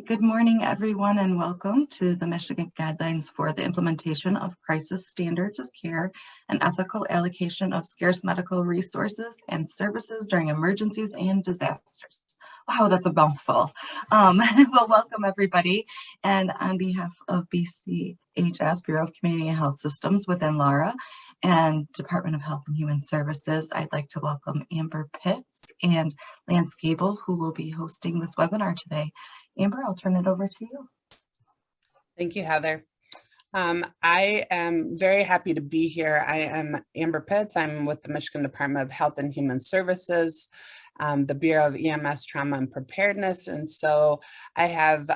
Good morning, everyone, and welcome to the Michigan Guidelines for the Implementation of Crisis Standards of Care and Ethical Allocation of Scarce Medical Resources and Services during Emergencies and Disasters. Wow, that's a mouthful. Well, welcome, everybody. And on behalf of BCHS, Bureau of Community and Health Systems within LARA, and Department of Health and Human Services, I'd like to welcome Amber Pitts and Lance Gable, who will be hosting this webinar today. Amber, I'll turn it over to you. Thank you, Heather. I am very happy to be here. I am Amber Pitts. I'm with the Michigan Department of Health and Human Services, the Bureau of EMS Trauma and Preparedness. And so I have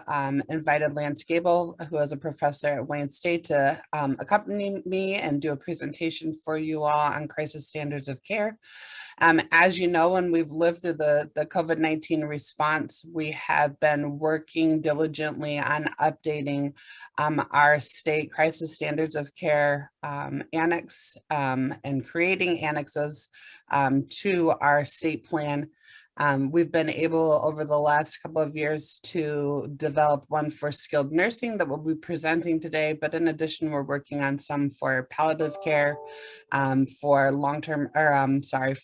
invited Lance Gable, who is a professor at Wayne State, to accompany me and do a presentation for you all on crisis standards of care. As you know, when we've lived through the COVID-19 response, we have been working diligently on updating our state crisis standards of care annex and creating annexes to our state plan. We've been able over the last couple of years to develop one for skilled nursing that we'll be presenting today, but in addition, we're working on some for palliative care, for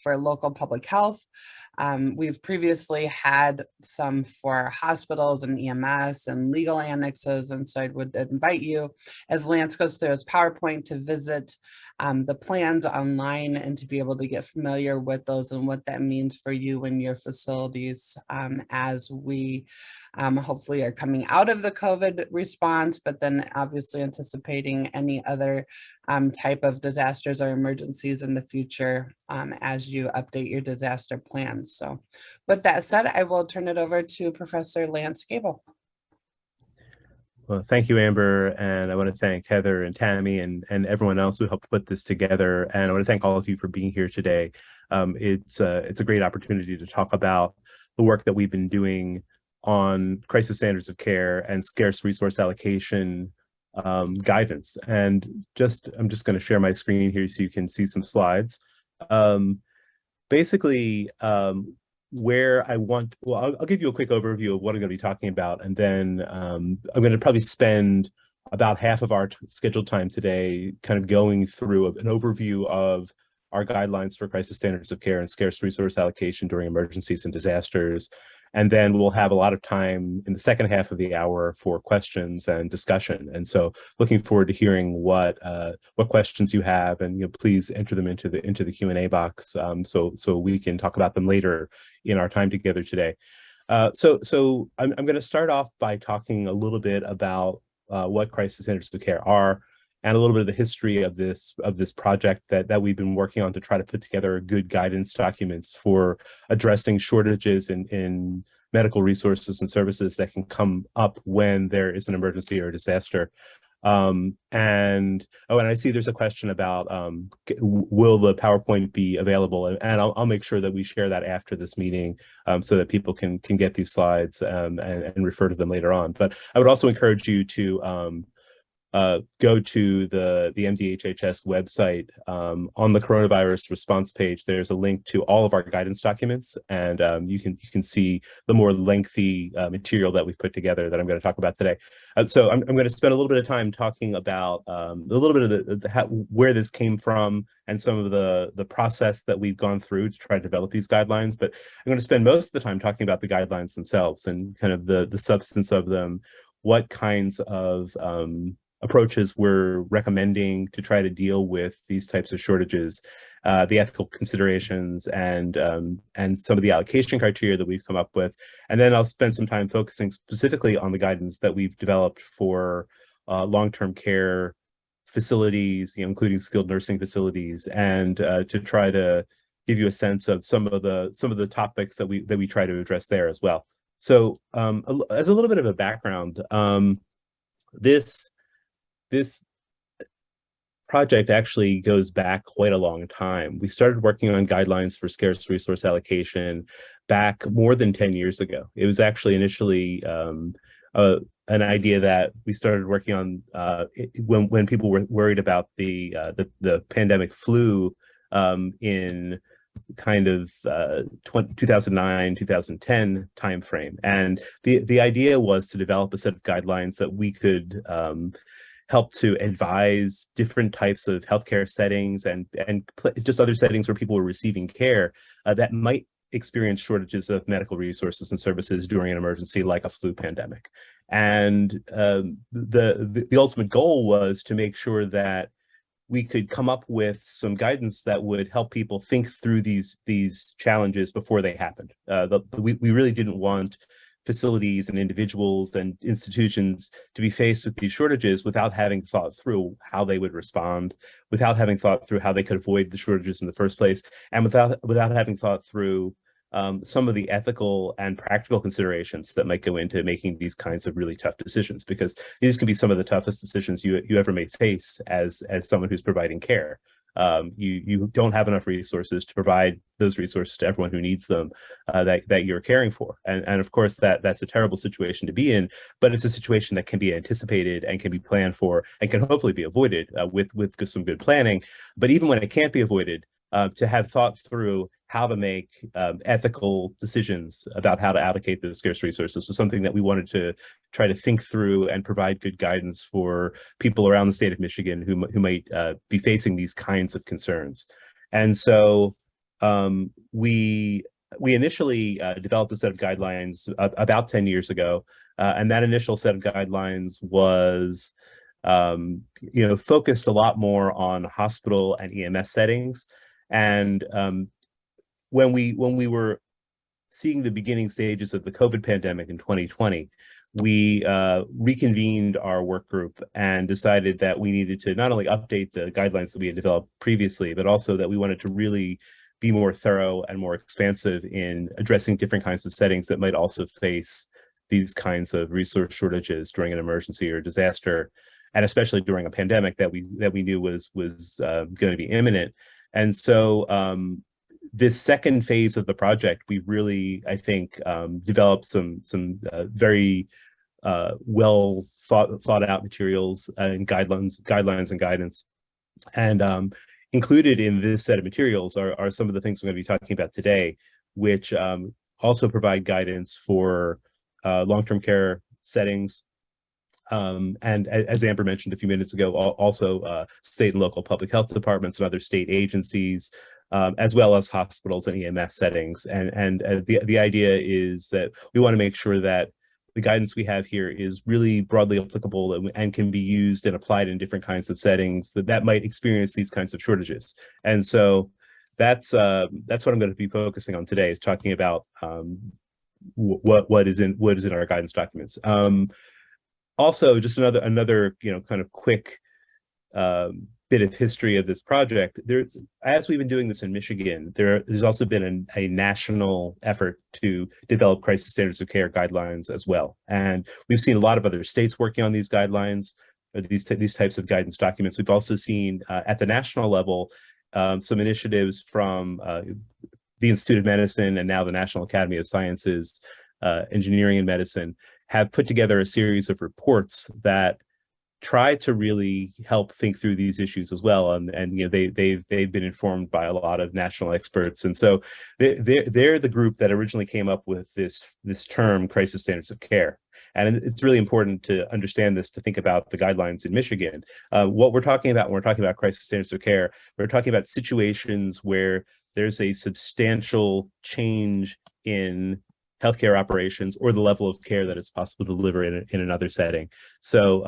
for local public health. We've previously had some for hospitals and EMS and legal annexes, and so I would invite you, as Lance goes through his PowerPoint, to visit the plans online and to be able to get familiar with those and what that means for you and your facilities as we hopefully are coming out of the COVID response, but then obviously anticipating any other type of disasters or emergencies in the future as you update your disaster plans. So with that said, I will turn it over to Professor Lance Gable. Well, thank you, Amber, and I want to thank Heather and Tammy and everyone else who helped put this together. And I want to thank all of you for being here today. It's a great opportunity to talk about the work that we've been doing on crisis standards of care and scarce resource allocation guidance. And I'm just going to share my screen here so you can see some slides. Basically, I'll give you a quick overview of what I'm going to be talking about, and then I'm going to probably spend about half of our scheduled time today kind of going through an overview of our guidelines for crisis standards of care and scarce resource allocation during emergencies and disasters. And then we'll have a lot of time in the second half of the hour for questions and discussion. And so looking forward to hearing what questions you have, and please enter them into the Q&A box so we can talk about them later in our time together today. So I'm going to start off by talking a little bit about what crisis standards of care are, and a little bit of the history of this project that we've been working on to try to put together good guidance documents for addressing shortages in medical resources and services that can come up when there is an emergency or a disaster. And I see there's a question about will the PowerPoint be available, and I'll make sure that we share that after this meeting so that people can get these slides and refer to them later on. But I would also encourage you to go to the MDHHS website. On the coronavirus response page, there's a link to all of our guidance documents, and you can see the more lengthy material that we've put together that I'm going to talk about today. So I'm going to spend a little bit of time talking about a little bit of where this came from and some of the process that we've gone through to try to develop these guidelines. But I'm going to spend most of the time talking about the guidelines themselves and kind of the substance of them, what kinds of approaches we're recommending to try to deal with these types of shortages, the ethical considerations, and some of the allocation criteria that we've come up with. And then I'll spend some time focusing specifically on the guidance that we've developed for long-term care facilities, including skilled nursing facilities, and to try to give you a sense of some of the topics that we try to address there as well. So as a little bit of a background, this project actually goes back quite a long time. We started working on guidelines for scarce resource allocation back more than 10 years ago. It was actually initially an idea that we started working on when people were worried about the pandemic flu in kind of 2009, 2010 timeframe. And the idea was to develop a set of guidelines that we could help to advise different types of healthcare settings and just other settings where people were receiving care that might experience shortages of medical resources and services during an emergency like a flu pandemic. And the ultimate goal was to make sure that we could come up with some guidance that would help people think through these challenges before they happened. We really didn't want facilities and individuals and institutions to be faced with these shortages without having thought through how they would respond, without having thought through how they could avoid the shortages in the first place, and without having thought through some of the ethical and practical considerations that might go into making these kinds of really tough decisions, because these can be some of the toughest decisions you ever may face as someone who's providing care. You don't have enough resources to provide those resources to everyone who needs them that you're caring for, and of course that's a terrible situation to be in, but it's a situation that can be anticipated and can be planned for and can hopefully be avoided with some good planning. But even when it can't be avoided, to have thought through how to make ethical decisions about how to allocate those scarce resources was something that we wanted to try to think through and provide good guidance for people around the state of Michigan who might be facing these kinds of concerns. And so we initially developed a set of guidelines about 10 years ago, and that initial set of guidelines was focused a lot more on hospital and EMS settings. And when we were seeing the beginning stages of the COVID pandemic in 2020, we reconvened our work group and decided that we needed to not only update the guidelines that we had developed previously, but also that we wanted to really be more thorough and more expansive in addressing different kinds of settings that might also face these kinds of resource shortages during an emergency or disaster, and especially during a pandemic that we knew was going to be imminent. And so this second phase of the project, we really, I think, developed some very well thought out materials and guidelines and guidance. And included in this set of materials are some of the things we're going to be talking about today, which also provide guidance for long-term care settings. And as Amber mentioned a few minutes ago, also state and local public health departments and other state agencies, as well as hospitals and EMS settings. And the idea is that we want to make sure that the guidance we have here is really broadly applicable and can be used and applied in different kinds of settings that might experience these kinds of shortages. And so that's what I'm going to be focusing on today, is talking about what is in our guidance documents. Also, just another kind of quick bit of history of this project. As we've been doing this in Michigan, there's also been a national effort to develop crisis standards of care guidelines as well. And we've seen a lot of other states working on these guidelines, or these types of guidance documents. We've also seen at the national level some initiatives from the Institute of Medicine and now the National Academy of Sciences, Engineering and Medicine, have put together a series of reports that try to really help think through these issues as well. And they've been informed by a lot of national experts. And so they're the group that originally came up with this term, crisis standards of care. And it's really important to understand this, to think about the guidelines in Michigan. What we're talking about when we're talking about crisis standards of care, we're talking about situations where there's a substantial change in healthcare operations or the level of care that it's possible to deliver in another setting. So,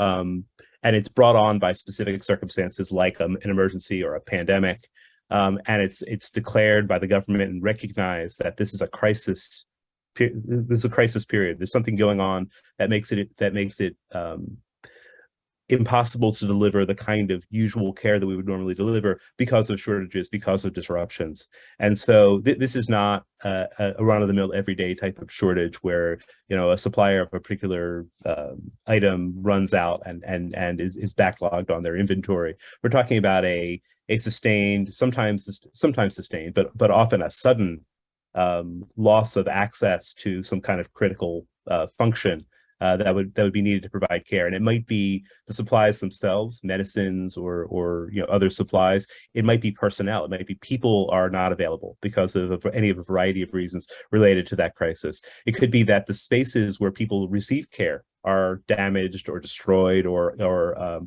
and it's brought on by specific circumstances like an emergency or a pandemic, and it's declared by the government and recognized that this is a crisis. This is a crisis period. There's something going on that makes it impossible to deliver the kind of usual care that we would normally deliver because of shortages, because of disruptions. And so this is not a run-of-the-mill everyday type of shortage where a supplier of a particular item runs out and is backlogged on their inventory. We're talking about a sustained, sometimes sustained, but often a sudden loss of access to some kind of critical function that would be needed to provide care. And it might be the supplies themselves, medicines or other supplies. It might be personnel. It might be people are not available because of any of a variety of reasons related to that crisis. It could be that the spaces where people receive care are damaged or destroyed or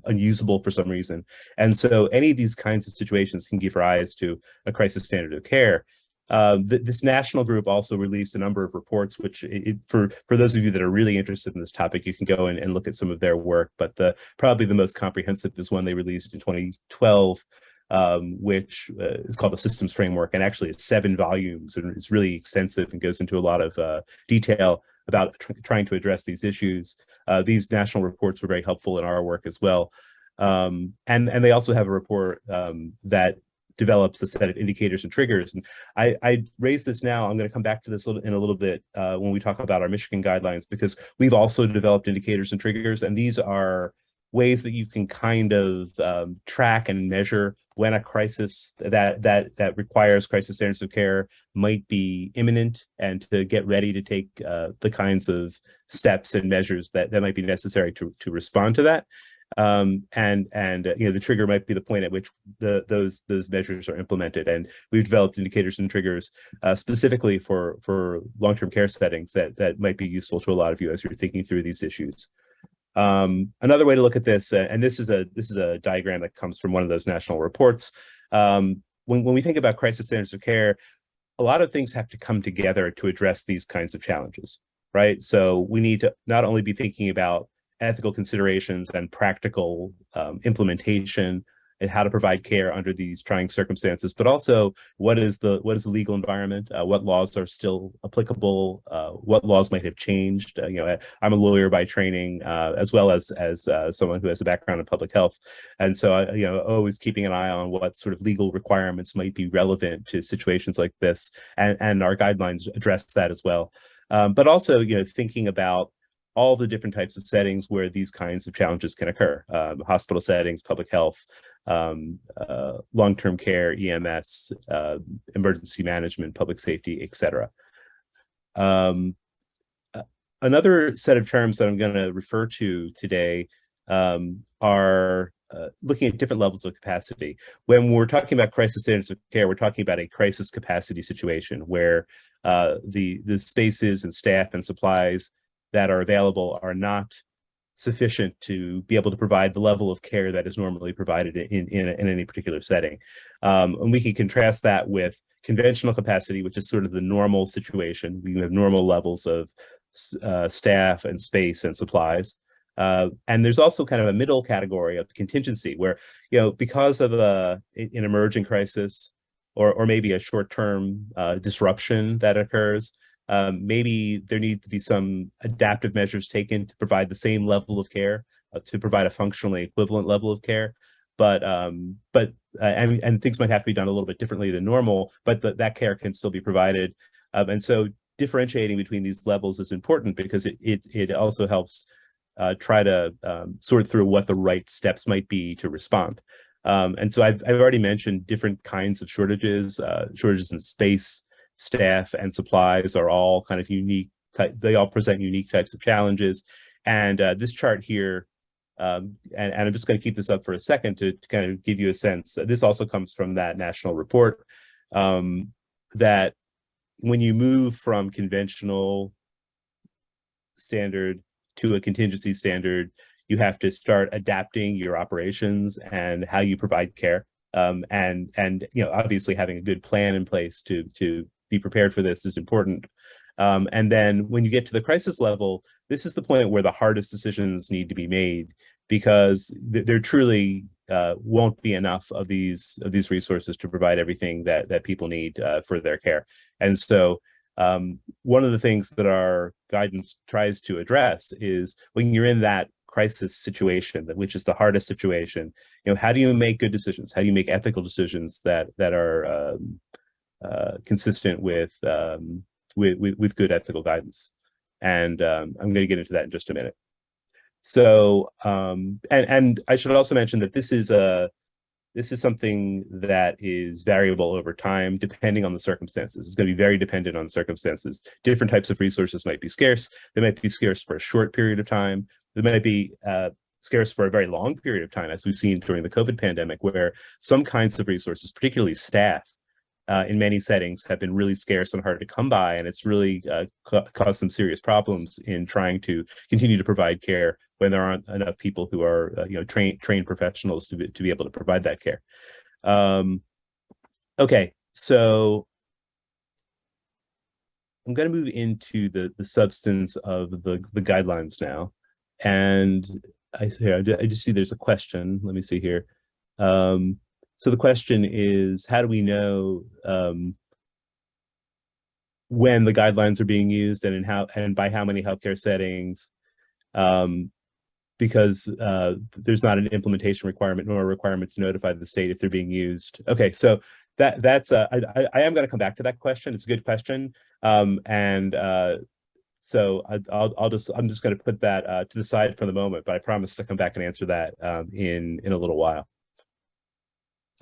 unusable for some reason. And so any of these kinds of situations can give rise to a crisis standard of care. This national group also released a number of reports, which for those of you that are really interested in this topic, you can go and look at some of their work. But probably the most comprehensive is one they released in 2012, which is called the Systems Framework, and actually it's 7 volumes, and it's really extensive and goes into a lot of detail about trying to address these issues. These national reports were very helpful in our work as well. And they also have a report that develops a set of indicators and triggers. And I raise this now. I'm going to come back to this in a little bit when we talk about our Michigan guidelines, because we've also developed indicators and triggers, and these are ways that you can kind of track and measure when a crisis that requires crisis standards of care might be imminent, and to get ready to take the kinds of steps and measures that might be necessary to respond to that. The trigger might be the point at which those measures are implemented. And we've developed indicators and triggers specifically for long-term care settings that might be useful to a lot of you as you're thinking through these issues. Another way to look at this, and this is a diagram that comes from one of those national reports. When we think about crisis standards of care, a lot of things have to come together to address these kinds of challenges, right? So we need to not only be thinking about ethical considerations and practical implementation and how to provide care under these trying circumstances, but also what is the legal environment, what laws are still applicable, what laws might have changed. I'm a lawyer by training, as well as someone who has a background in public health, and so always keeping an eye on what sort of legal requirements might be relevant to situations like this, and our guidelines address that as well. But also thinking about all the different types of settings where these kinds of challenges can occur: hospital settings, public health, long-term care, EMS, emergency management, public safety, etc. Another set of terms that I'm going to refer to today are looking at different levels of capacity. When we're talking about crisis standards of care, we're talking about a crisis capacity situation where the spaces and staff and supplies that are available are not sufficient to be able to provide the level of care that is normally provided in any particular setting. And we can contrast that with conventional capacity, which is sort of the normal situation. We have normal levels of staff and space and supplies. And there's also kind of a middle category of contingency where, because of an emerging crisis or maybe a short-term disruption that occurs, maybe there need to be some adaptive measures taken to provide the same level of care, to provide a functionally equivalent level of care, but things might have to be done a little bit differently than normal, but that care can still be provided. And so differentiating between these levels is important, because it also helps try to sort through what the right steps might be to respond. And so I've already mentioned different kinds of shortages in space, staff, and supplies are all kind of unique. They all present unique types of challenges. And this chart here, and I'm just going to keep this up for a second to kind of give you a sense. This also comes from that national report, that when you move from conventional standard to a contingency standard, you have to start adapting your operations and how you provide care. And obviously having a good plan in place to be prepared for this is important. And then when you get to the crisis level, this is the point where the hardest decisions need to be made, because there truly won't be enough of these resources to provide everything that people need for their care. And so one of the things that our guidance tries to address is, when you're in that crisis situation, which is the hardest situation, how do you make good decisions? How do you make ethical decisions that are consistent with good ethical guidance? And I'm going to get into that in just a minute. So, and I should also mention that this is this is something that is variable over time, depending on the circumstances. It's going to be very dependent on circumstances. Different types of resources might be scarce. They might be scarce for a short period of time. They might be scarce for a very long period of time, as we've seen during the COVID pandemic, where some kinds of resources, particularly staff, in many settings have been really scarce and hard to come by, and it's really caused some serious problems in trying to continue to provide care when there aren't enough people who are trained professionals to be able to provide that care. Okay, so I'm going to move into the substance of the guidelines now, and I just see there's a question. Let me see here. So the question is, how do we know when the guidelines are being used and by how many healthcare settings? Because there's not an implementation requirement nor a requirement to notify the state if they're being used. Okay, so that's I am going to come back to that question. It's a good question, so I'm just going to put that to the side for the moment, but I promise to come back and answer that in a little while.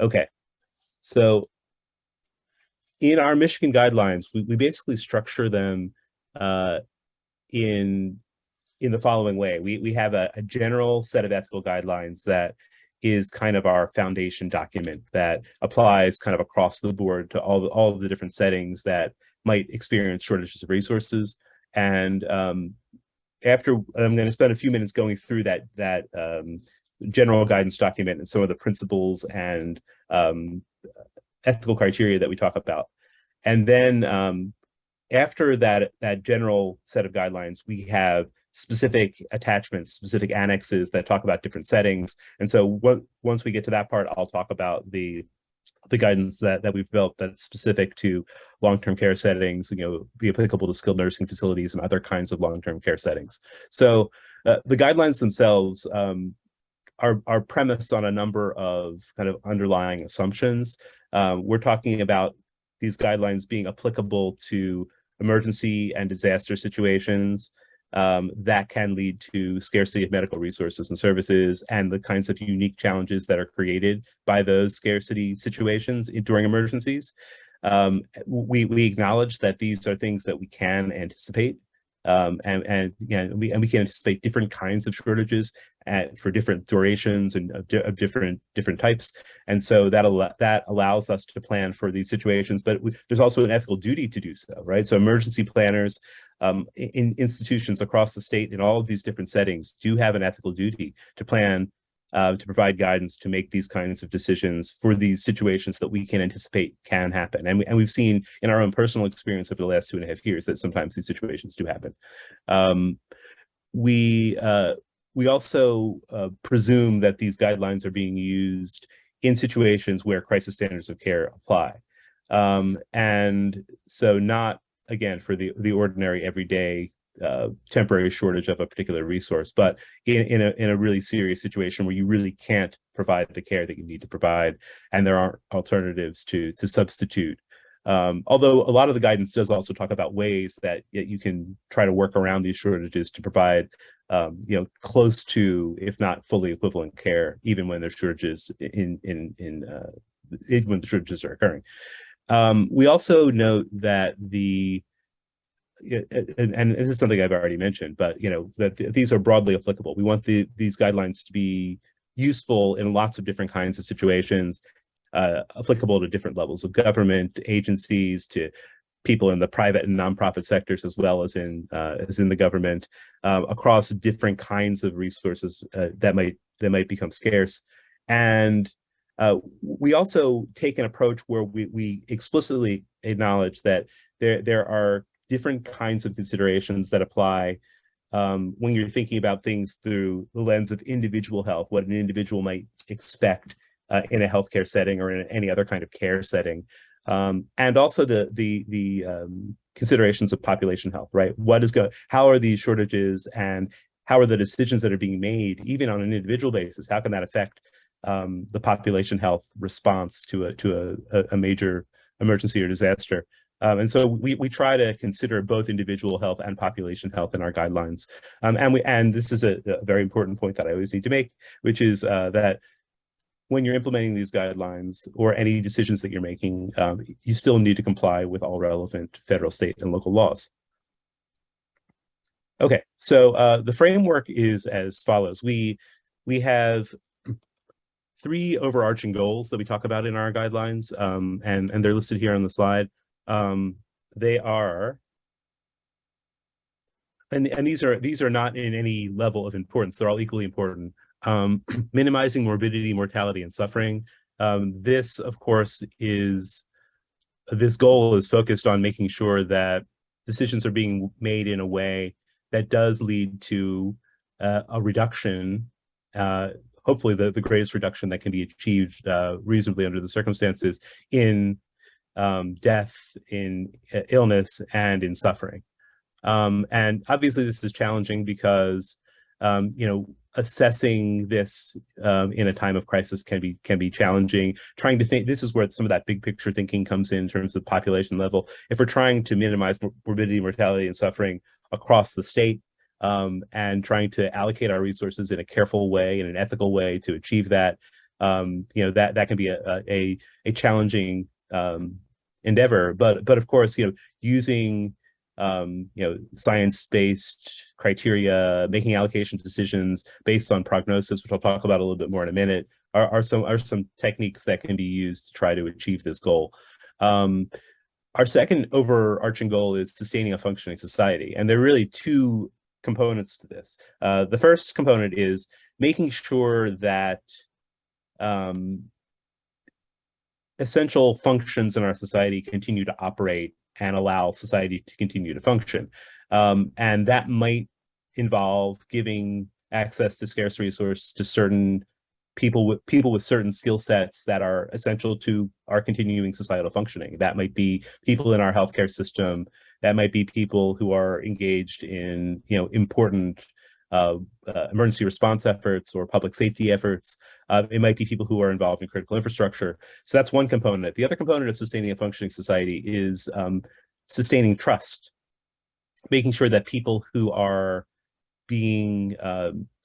Okay, so in our Michigan guidelines, we basically structure them in the following way. We have a general set of ethical guidelines that is kind of our foundation document that applies kind of across the board to all of the different settings that might experience shortages of resources. And after I'm going to spend a few minutes going through that general guidance document and some of the principles and ethical criteria that we talk about. And then after that general set of guidelines, we have specific attachments, specific annexes that talk about different settings. And so once we get to that part, I'll talk about the guidance that we've developed that's specific to long-term care settings, be applicable to skilled nursing facilities and other kinds of long-term care settings. So the guidelines themselves are premised on a number of kind of underlying assumptions. We're talking about these guidelines being applicable to emergency and disaster situations that can lead to scarcity of medical resources and services, and the kinds of unique challenges that are created by those scarcity situations during emergencies. We acknowledge that these are things that we can anticipate. And we can anticipate different kinds of shortages for different durations and of different types, and so that allows us to plan for these situations. But there's also an ethical duty to do so, right? So emergency planners in institutions across the state in all of these different settings do have an ethical duty to plan, to provide guidance, to make these kinds of decisions for these situations that we can anticipate can happen. And we've seen in our own personal experience over the last 2.5 years that sometimes these situations do happen. We also presume that these guidelines are being used in situations where crisis standards of care apply. And so not, again, for the ordinary everyday temporary shortage of a particular resource, but in a really serious situation where you really can't provide the care that you need to provide, and there aren't alternatives to substitute. Although a lot of the guidance does also talk about ways that you can try to work around these shortages to provide close to, if not fully equivalent care, even when there's shortages even when the shortages are occurring. We also note that and this is something I've already mentioned, but that these are broadly applicable. We want these guidelines to be useful in lots of different kinds of situations, applicable to different levels of government, agencies, to people in the private and nonprofit sectors, as well as in the government, across different kinds of resources that might become scarce. And we also take an approach where we explicitly acknowledge that there are different kinds of considerations that apply when you're thinking about things through the lens of individual health, what an individual might expect in a healthcare setting or in any other kind of care setting, and also the considerations of population health, right? How are these shortages, and how are the decisions that are being made, even on an individual basis, how can that affect the population health response to a major emergency or disaster? And so we try to consider both individual health and population health in our guidelines. And this is a very important point that I always need to make, which is that when you're implementing these guidelines or any decisions that you're making, you still need to comply with all relevant federal, state, and local laws. Okay, so the framework is as follows. We have three overarching goals that we talk about in our guidelines, and they're listed here on the slide. They are, and these are not in any level of importance. They're all equally important. Minimizing morbidity, mortality, and suffering. This, of course, this goal is focused on making sure that decisions are being made in a way that does lead to a reduction, hopefully the greatest reduction that can be achieved reasonably under the circumstances, in death, in illness, and in suffering. And obviously this is challenging because, assessing this in a time of crisis can be challenging. Trying to think, this is where some of that big picture thinking comes in terms of population level. If we're trying to minimize morbidity, mortality, and suffering across the state, and trying to allocate our resources in a careful way, in an ethical way to achieve that, that can be a challenging endeavor. But of course, using science-based criteria, making allocation decisions based on prognosis, which I'll talk about a little bit more in a minute, are some techniques that can be used to try to achieve this goal. Our second overarching goal is sustaining a functioning society, and there are really two components to this. The first component is making sure that essential functions in our society continue to operate and allow society to continue to function. And that might involve giving access to scarce resources to certain people with certain skill sets that are essential to our continuing societal functioning. That might be people in our healthcare system. That might be people who are engaged in important emergency response efforts or public safety efforts. It might be people who are involved in critical infrastructure. So that's one component. The other component of sustaining a functioning society is sustaining trust, making sure that people who are being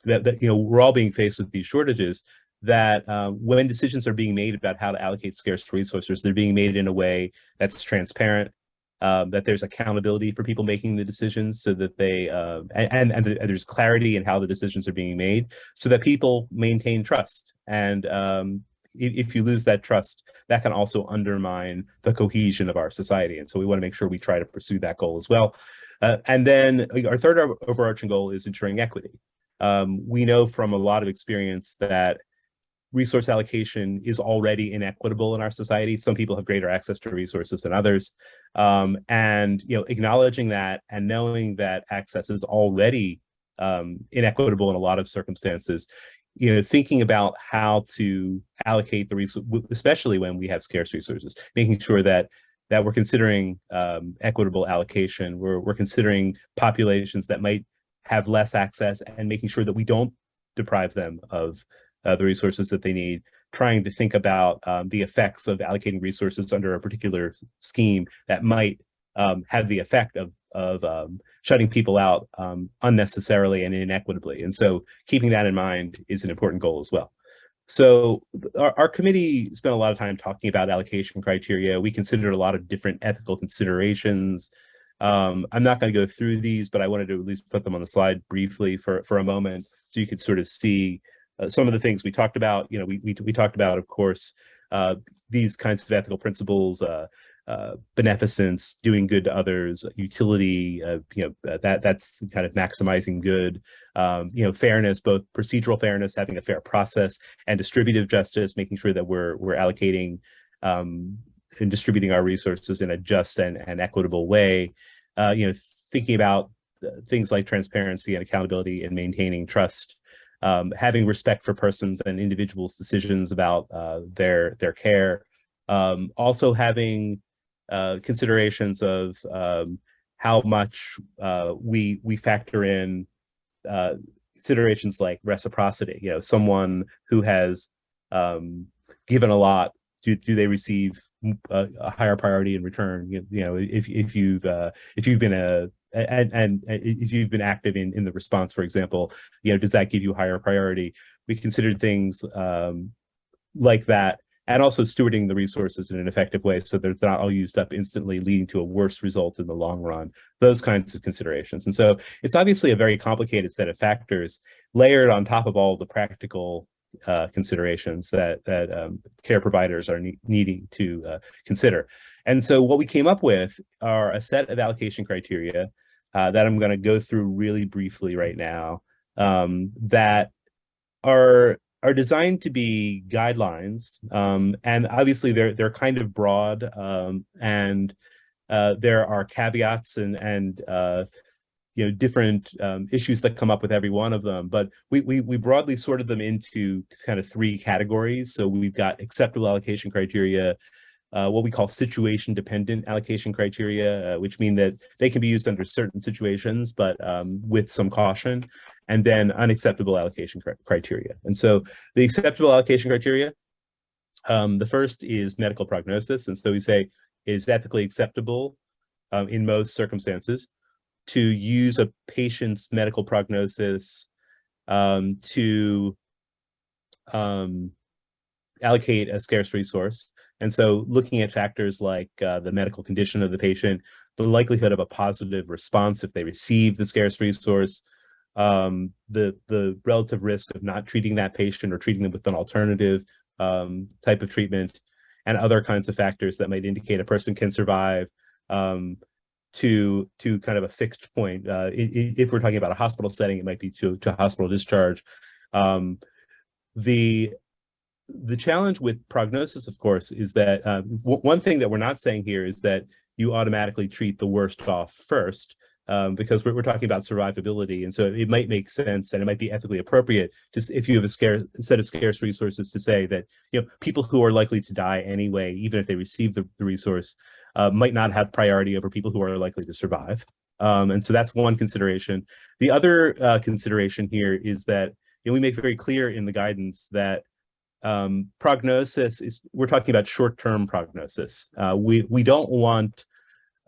we're all being faced with these shortages, that when decisions are being made about how to allocate scarce resources, they're being made in a way that's transparent, that there's accountability for people making the decisions, so that they and there's clarity in how the decisions are being made, so that people maintain trust. And if you lose that trust, that can also undermine the cohesion of our society. And so we want to make sure we try to pursue that goal as well. And then our third overarching goal is ensuring equity. We know from a lot of experience that resource allocation is already inequitable in our society. Some people have greater access to resources than others. And acknowledging that and knowing that access is already inequitable in a lot of circumstances, thinking about how to allocate the resources, especially when we have scarce resources, making sure that we're considering equitable allocation, we're considering populations that might have less access, and making sure that we don't deprive them of the resources that they need, trying to think about the effects of allocating resources under a particular scheme that might have the effect of shutting people out unnecessarily and inequitably. And so keeping that in mind is an important goal as well. So our committee spent a lot of time talking about allocation criteria. We considered a lot of different ethical considerations. I'm not going to go through these, but I wanted to at least put them on the slide briefly for a moment, so you could sort of see some of the things we talked about. We talked about, of course, these kinds of ethical principles, beneficence, doing good to others, utility, that's kind of maximizing good, fairness, both procedural fairness, having a fair process, and distributive justice, making sure that we're allocating and distributing our resources in a just and equitable way. Thinking about things like transparency and accountability and maintaining trust, having respect for persons and individuals' decisions about their care. Also having considerations of how much we factor in considerations like reciprocity. Someone who has given a lot, do they receive a higher priority in return? If you've been if you've been active in the response, for example, does that give you higher priority? We considered things like that, and also stewarding the resources in an effective way so they're not all used up instantly, leading to a worse result in the long run, those kinds of considerations. And so it's obviously a very complicated set of factors layered on top of all the practical considerations that care providers are needing to consider. And so what we came up with are a set of allocation criteria that I'm going to go through really briefly right now, that are designed to be guidelines, and obviously they're kind of broad, and there are caveats and different issues that come up with every one of them. But we broadly sorted them into kind of three categories. So we've got acceptable allocation criteria, what we call situation dependent allocation criteria, which mean that they can be used under certain situations, but with some caution, and then unacceptable allocation criteria. And so the acceptable allocation criteria, the first is medical prognosis. And so we say, is ethically acceptable in most circumstances to use a patient's medical prognosis to allocate a scarce resource. And so looking at factors like the medical condition of the patient, the likelihood of a positive response if they receive the scarce resource, the relative risk of not treating that patient or treating them with an alternative type of treatment, and other kinds of factors that might indicate a person can survive to kind of a fixed point. If we're talking about a hospital setting, it might be to hospital discharge. The challenge with prognosis, of course, is that one thing that we're not saying here is that you automatically treat the worst off first, because we're talking about survivability. And so it might make sense, and it might be ethically appropriate to, if you have a set of scarce resources, to say that people who are likely to die anyway, even if they receive the resource, might not have priority over people who are likely to survive. And so that's one consideration. The other consideration here is that we make very clear in the guidance that prognosis is, we're talking about short-term prognosis. We don't want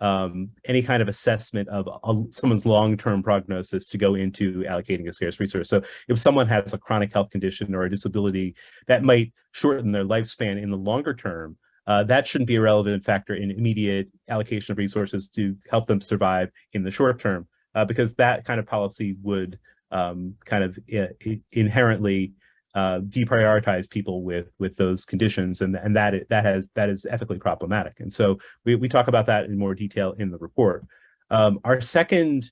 any kind of assessment of someone's long-term prognosis to go into allocating a scarce resource. So if someone has a chronic health condition or a disability that might shorten their lifespan in the longer term, that shouldn't be a relevant factor in immediate allocation of resources to help them survive in the short term, because that kind of policy would kind of inherently deprioritize people with those conditions, and that is ethically problematic. And so we talk about that in more detail in the report. Our second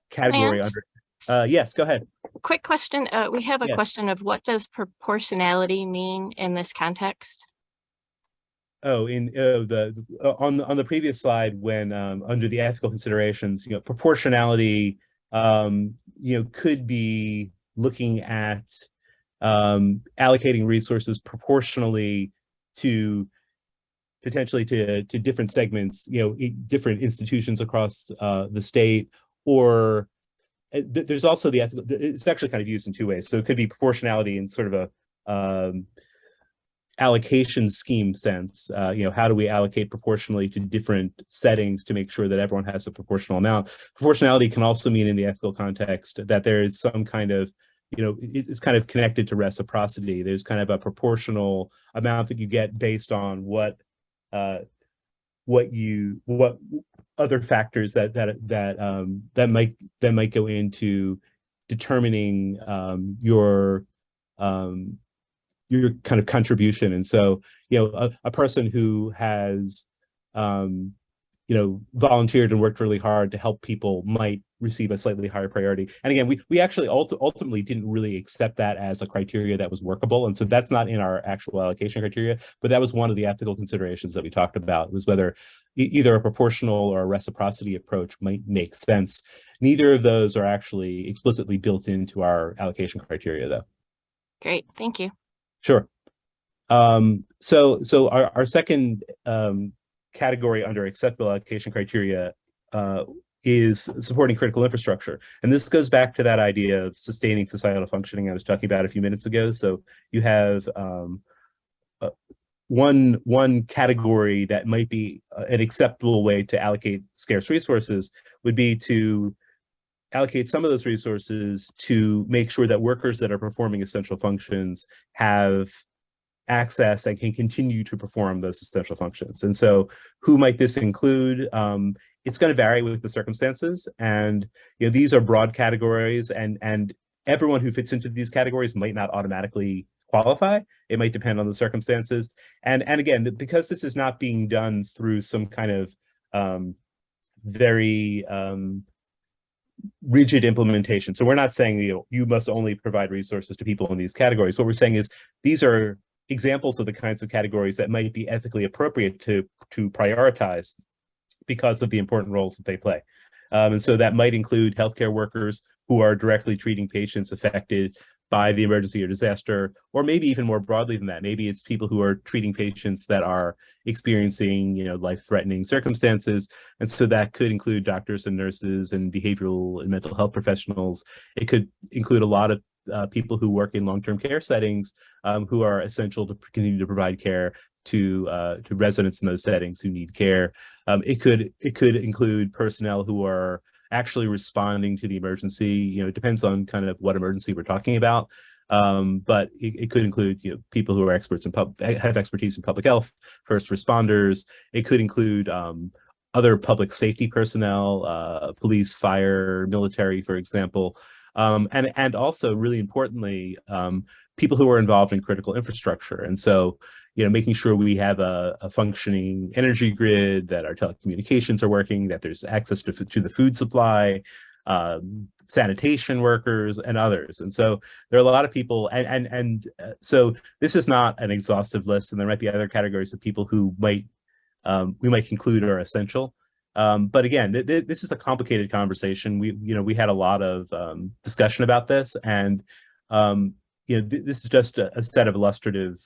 category under yes, go ahead. Quick question. We have a question of, what does proportionality mean in this context? Oh, in on the previous slide, when under the ethical considerations, proportionality could be looking at allocating resources proportionally to potentially to different segments, different institutions across the state, or there's also the ethical, it's actually kind of used in two ways. So it could be proportionality in sort of a allocation scheme sense. How do we allocate proportionally to different settings to make sure that everyone has a proportional amount? Proportionality can also mean in the ethical context that there is some kind of, it's kind of connected to reciprocity. There's kind of a proportional amount that you get based on what other factors that might go into determining your kind of contribution. And so, a person who has, volunteered and worked really hard to help people might receive a slightly higher priority. And again, we actually ultimately didn't really accept that as a criteria that was workable. And so that's not in our actual allocation criteria, but that was one of the ethical considerations that we talked about, was whether either a proportional or a reciprocity approach might make sense. Neither of those are actually explicitly built into our allocation criteria, though. Great, thank you. Sure. So our second category under acceptable allocation criteria is supporting critical infrastructure. And this goes back to that idea of sustaining societal functioning I was talking about a few minutes ago. So you have one category that might be an acceptable way to allocate scarce resources would be to allocate some of those resources to make sure that workers that are performing essential functions have access and can continue to perform those essential functions. And so who might this include? It's going to vary with the circumstances. And these are broad categories, and everyone who fits into these categories might not automatically qualify. It might depend on the circumstances. And again, because this is not being done through some kind of very rigid implementation. So we're not saying you must only provide resources to people in these categories. What we're saying is these are examples of the kinds of categories that might be ethically appropriate to prioritize because of the important roles that they play. And so that might include healthcare workers who are directly treating patients affected by the emergency or disaster, or maybe even more broadly than that. Maybe it's people who are treating patients that are experiencing, life-threatening circumstances. And so that could include doctors and nurses and behavioral and mental health professionals. It could include a lot of people who work in long-term care settings who are essential to continue to provide care to residents in those settings who need care. It could include personnel who are actually responding to the emergency. It depends on kind of what emergency we're talking about. But it could include people who are experts in have expertise in public health, first responders. It could include other public safety personnel, police, fire, military, for example. And also, really importantly, people who are involved in critical infrastructure. And so, making sure we have a functioning energy grid, that our telecommunications are working, that there's access to the food supply, sanitation workers, and others. And so there are a lot of people, and so this is not an exhaustive list, and there might be other categories of people who we might conclude are essential. But again, this is a complicated conversation. We had a lot of discussion about this, and this is just a set of illustrative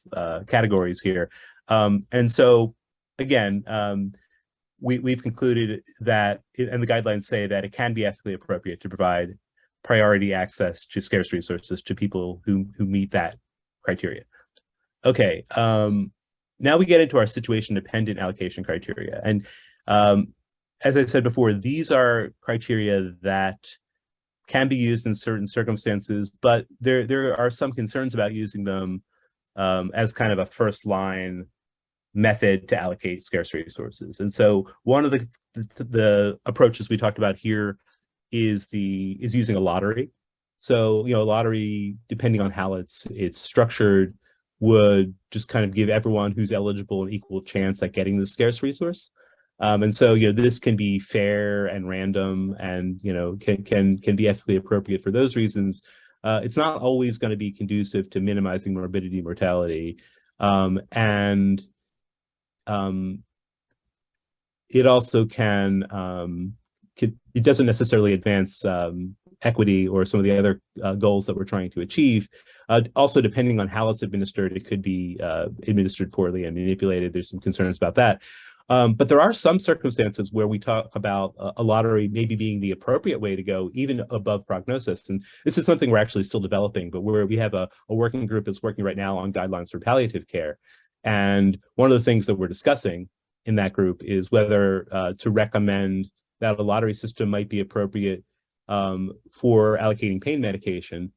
categories here. And so again, we've concluded that, and the guidelines say that it can be ethically appropriate to provide priority access to scarce resources to people who meet that criteria. Okay, now we get into our situation-dependent allocation criteria. And as I said before, these are criteria that can be used in certain circumstances, but there are some concerns about using them as kind of a first line method to allocate scarce resources. And so one of the approaches we talked about here is using a lottery. So a lottery, depending on how it's structured, would just kind of give everyone who's eligible an equal chance at getting the scarce resource. And so, this can be fair and random, and can be ethically appropriate for those reasons. It's not always going to be conducive to minimizing morbidity, mortality, and it also it doesn't necessarily advance equity or some of the other goals that we're trying to achieve. Also, depending on how it's administered, it could be administered poorly and manipulated. There's some concerns about that. But there are some circumstances where we talk about a lottery maybe being the appropriate way to go, even above prognosis. And this is something we're actually still developing, but we have a working group that's working right now on guidelines for palliative care. And one of the things that we're discussing in that group is whether to recommend that a lottery system might be appropriate for allocating pain medication,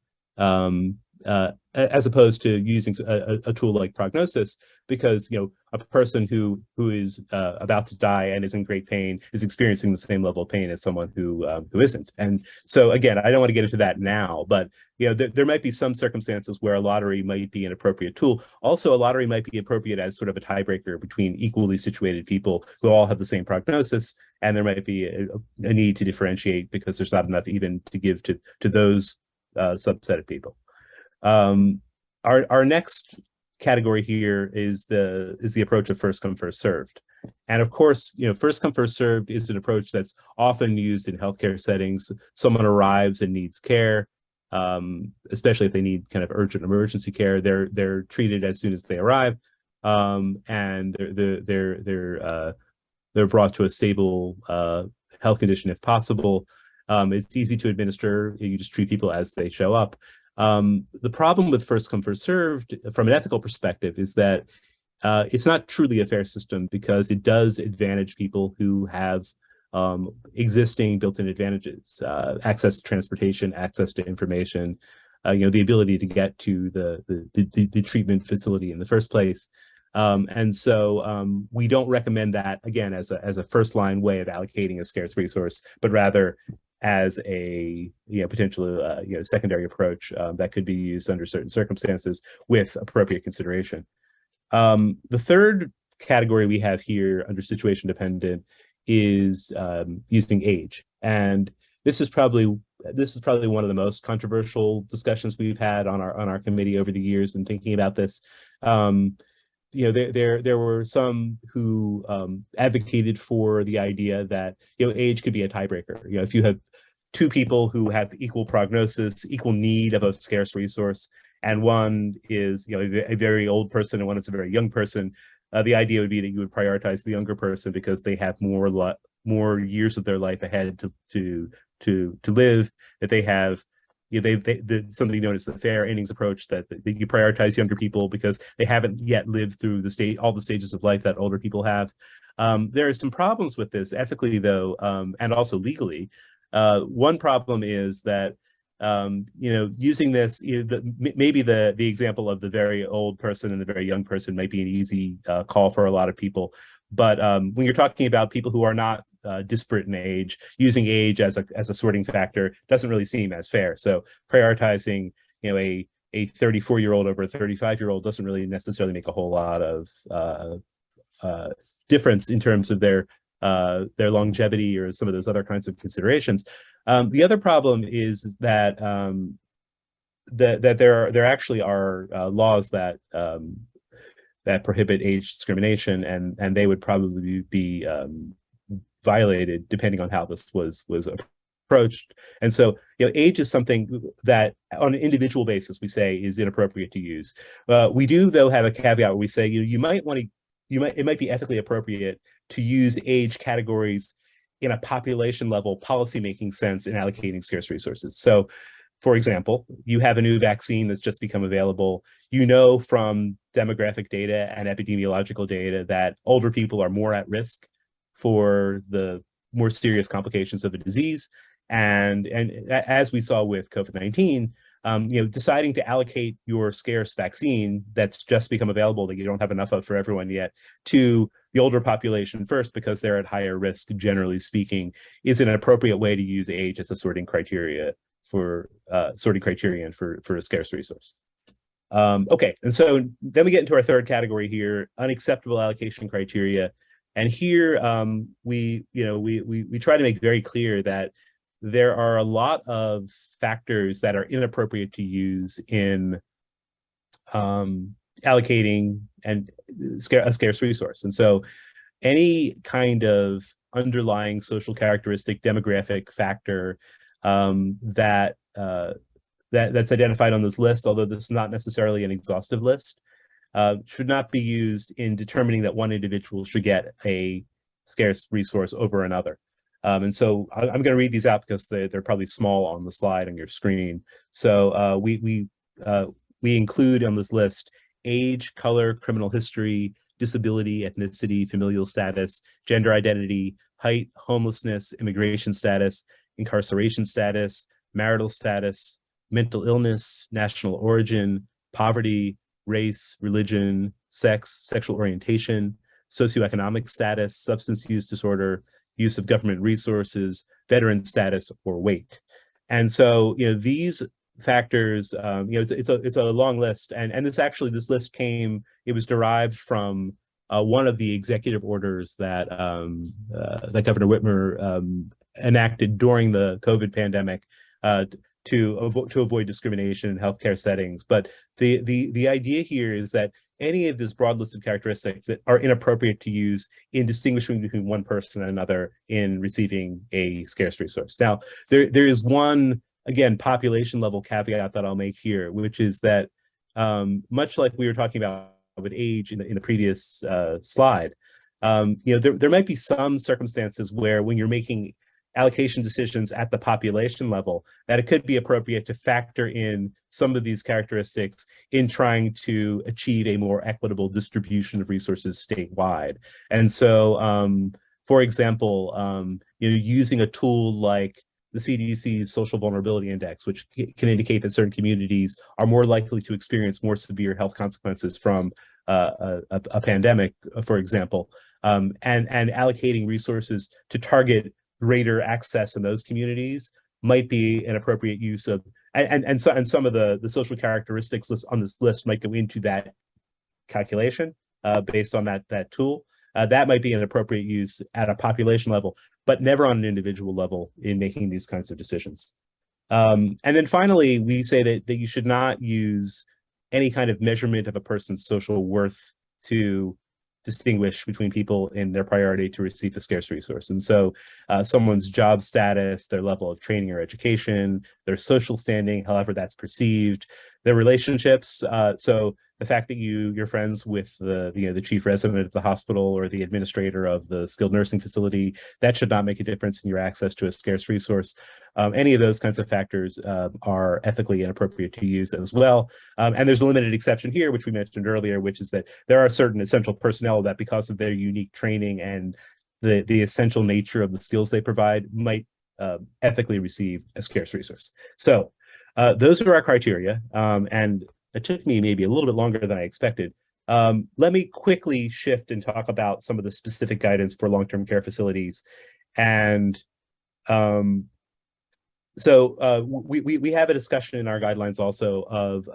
as opposed to using a tool like prognosis, because a person who is about to die and is in great pain is experiencing the same level of pain as someone who isn't. And so again, I don't want to get into that now, but there might be some circumstances where a lottery might be an appropriate tool. Also, a lottery might be appropriate as sort of a tiebreaker between equally situated people who all have the same prognosis, and there might be a need to differentiate because there's not enough even to give to those subset of people. Our next category here is the approach of first come, first served. And of course, first come, first served is an approach that's often used in healthcare settings. Someone arrives and needs care, especially if they need kind of urgent emergency care. They're treated as soon as they arrive, and they're brought to a stable health condition if possible. It's easy to administer. You just treat people as they show up. The problem with first come, first served from an ethical perspective is that it's not truly a fair system, because it does advantage people who have existing built-in advantages, access to transportation, access to information, the ability to get to the treatment facility in the first place. And so we don't recommend that, again, as a first line way of allocating a scarce resource, but rather as a potential secondary approach that could be used under certain circumstances with appropriate consideration. The third category we have here under situation dependent is using age, and this is probably one of the most controversial discussions we've had on our committee over the years in thinking about this. There were some who advocated for the idea that age could be a tiebreaker. If you have two people who have equal prognosis, equal need of a scarce resource, and one is a very old person and one is a very young person, the idea would be that you would prioritize the younger person because they have more years of their life ahead to live, that they have something known as the fair innings approach, that you prioritize younger people because they haven't yet lived through all the stages of life that older people have. There are some problems with this ethically, though, and also legally. One problem is that using this, maybe the example of the very old person and the very young person might be an easy call for a lot of people. But when you're talking about people who are not disparate in age, using age as a sorting factor doesn't really seem as fair. So prioritizing, a 34-year-old over a 35-year-old doesn't really necessarily make a whole lot of difference in terms of their longevity or some of those other kinds of considerations. The other problem is that that there actually are laws that prohibit age discrimination, and they would probably be violated depending on how this was approached. And so, age is something that on an individual basis we say is inappropriate to use. We do, though, have a caveat where we say it might be ethically appropriate to use age categories in a population level policymaking sense in allocating scarce resources. So, for example, you have a new vaccine that's just become available. From demographic data and epidemiological data that older people are more at risk for the more serious complications of the disease. And as we saw with COVID-19, deciding to allocate your scarce vaccine that's just become available that you don't have enough of for everyone yet to the older population first, because they're at higher risk, generally speaking, is an appropriate way to use age as a sorting criterion for a scarce resource. Okay, and so then we get into our third category here, unacceptable allocation criteria. And here we try to make very clear that there are a lot of factors that are inappropriate to use in allocating a scarce resource. And so any kind of underlying social characteristic, demographic factor that's identified on this list, although this is not necessarily an exhaustive list, should not be used in determining that one individual should get a scarce resource over another. And so I'm going to read these out because they're probably small on the slide on your screen. So we include on this list age, color, criminal history, disability, ethnicity, familial status, gender identity, height, homelessness, immigration status, incarceration status, marital status, mental illness, national origin, poverty, race, religion, sex, sexual orientation, socioeconomic status, substance use disorder, use of government resources, veteran status, or weight. And so, these factors, it's a long list, and this list it was derived from one of the executive orders that that Governor Whitmer enacted during the COVID pandemic to avoid discrimination in healthcare settings. But the idea here is that any of this broad list of characteristics that are inappropriate to use in distinguishing between one person and another in receiving a scarce resource. Now, there is one, again, population level caveat that I'll make here, which is that much like we were talking about with age in the previous slide, there might be some circumstances where when you're making allocation decisions at the population level, that it could be appropriate to factor in some of these characteristics in trying to achieve a more equitable distribution of resources statewide. And so, for example, using a tool like the CDC's social vulnerability index, which can indicate that certain communities are more likely to experience more severe health consequences from a pandemic, for example, and allocating resources to target greater access in those communities might be an appropriate use of, and some of the social characteristics on this list might go into that calculation based on that tool. That might be an appropriate use at a population level, but never on an individual level in making these kinds of decisions. And then finally, we say that you should not use any kind of measurement of a person's social worth to distinguish between people in their priority to receive a scarce resource. And so someone's job status, their level of training or education, their social standing, however that's perceived, their relationships. So the fact that you're friends with the chief resident of the hospital or the administrator of the skilled nursing facility, that should not make a difference in your access to a scarce resource. Any of those kinds of factors are ethically inappropriate to use as well. And there's a limited exception here, which we mentioned earlier, which is that there are certain essential personnel that, because of their unique training and the essential nature of the skills they provide, might ethically receive a scarce resource. So those are our criteria. And it took me maybe a little bit longer than I expected. Let me quickly shift and talk about some of the specific guidance for long-term care facilities. And so we have a discussion in our guidelines also of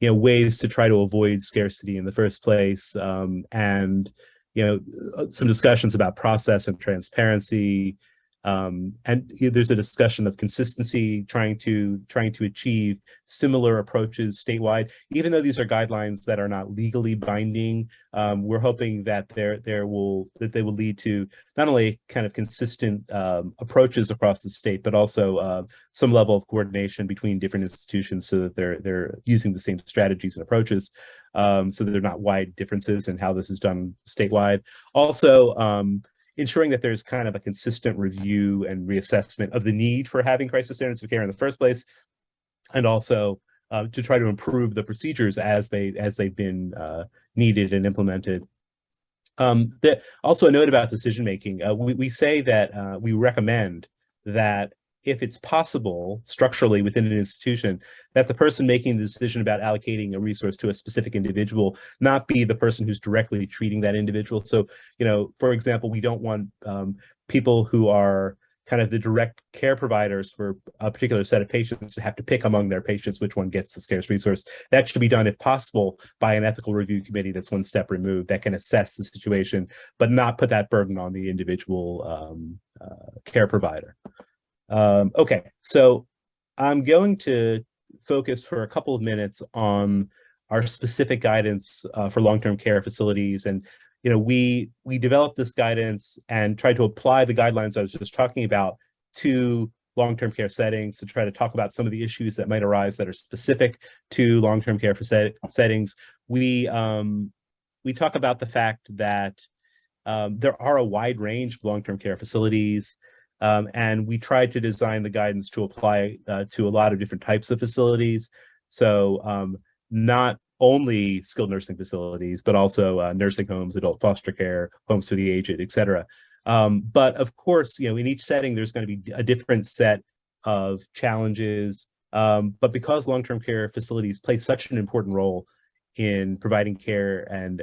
ways to try to avoid scarcity in the first place, and some discussions about process and transparency. And there's a discussion of consistency, trying to achieve similar approaches statewide. Even though these are guidelines that are not legally binding, we're hoping that they will lead to not only kind of consistent approaches across the state, but also some level of coordination between different institutions, so that they're using the same strategies and approaches, so that there are not wide differences in how this is done statewide. Also, ensuring that there's kind of a consistent review and reassessment of the need for having crisis standards of care in the first place, and also to try to improve the procedures as they've been needed and implemented. Also a note about decision making. We say that we recommend that if it's possible structurally within an institution, that the person making the decision about allocating a resource to a specific individual not be the person who's directly treating that individual. So, for example, we don't want people who are kind of the direct care providers for a particular set of patients to have to pick among their patients which one gets the scarce resource. That should be done, if possible, by an ethical review committee that's one step removed, that can assess the situation, but not put that burden on the individual care provider. Okay, so I'm going to focus for a couple of minutes on our specific guidance for long-term care facilities. And we developed this guidance and tried to apply the guidelines I was just talking about to long-term care settings, to try to talk about some of the issues that might arise that are specific to long-term care settings. We talk about the fact that there are a wide range of long-term care facilities. And we tried to design the guidance to apply to a lot of different types of facilities. So not only skilled nursing facilities, but also nursing homes, adult foster care, homes for the aged, et cetera. But of course, in each setting, there's going to be a different set of challenges. But because long-term care facilities play such an important role in providing care and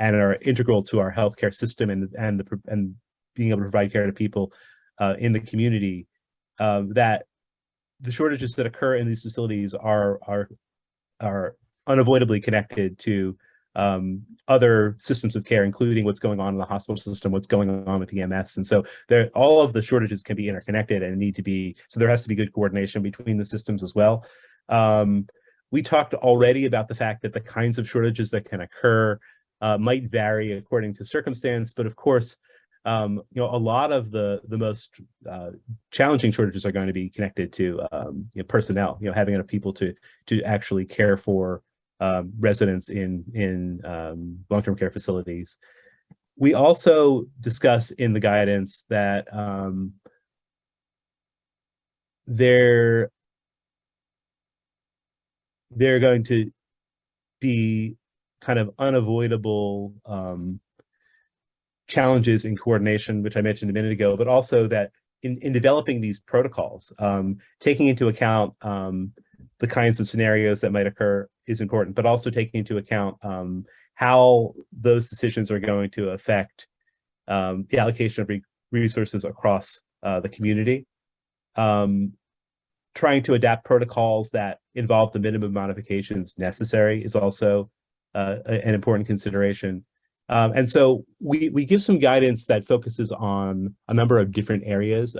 are integral to our healthcare system and being able to provide care to people in the community, that the shortages that occur in these facilities are unavoidably connected to other systems of care, including what's going on in the hospital system, what's going on with EMS. And so all of the shortages can be interconnected and need to be, so there has to be good coordination between the systems as well. We talked already about the fact that the kinds of shortages that can occur might vary according to circumstance, but of course, a lot of the most challenging shortages are going to be connected to personnel. Having enough people to actually care for residents in long-term care facilities. We also discuss in the guidance that they're going to be kind of unavoidable challenges in coordination, which I mentioned a minute ago, but also that in developing these protocols, taking into account the kinds of scenarios that might occur is important, but also taking into account how those decisions are going to affect the allocation of resources across the community. Trying to adapt protocols that involve the minimum modifications necessary is also an important consideration. And so we give some guidance that focuses on a number of different areas.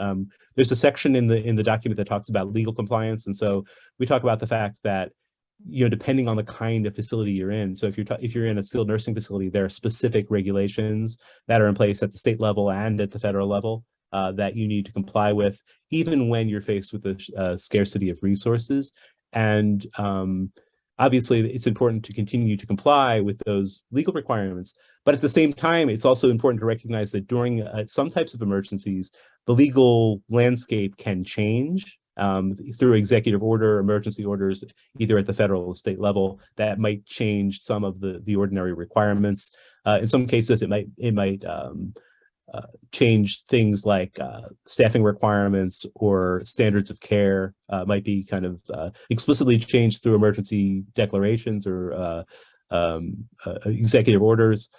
There's a section in the document that talks about legal compliance, and so we talk about the fact that, you know, depending on the kind of facility you're in. So if you're in a skilled nursing facility, there are specific regulations that are in place at the state level and at the federal level that you need to comply with, even when you're faced with a scarcity of resources. And obviously, it's important to continue to comply with those legal requirements. But at the same time, it's also important to recognize that during some types of emergencies, the legal landscape can change through executive order, emergency orders, either at the federal or state level, that might change some of the ordinary requirements. In some cases, it might change things like staffing requirements or standards of care, might be kind of explicitly changed through emergency declarations or executive orders.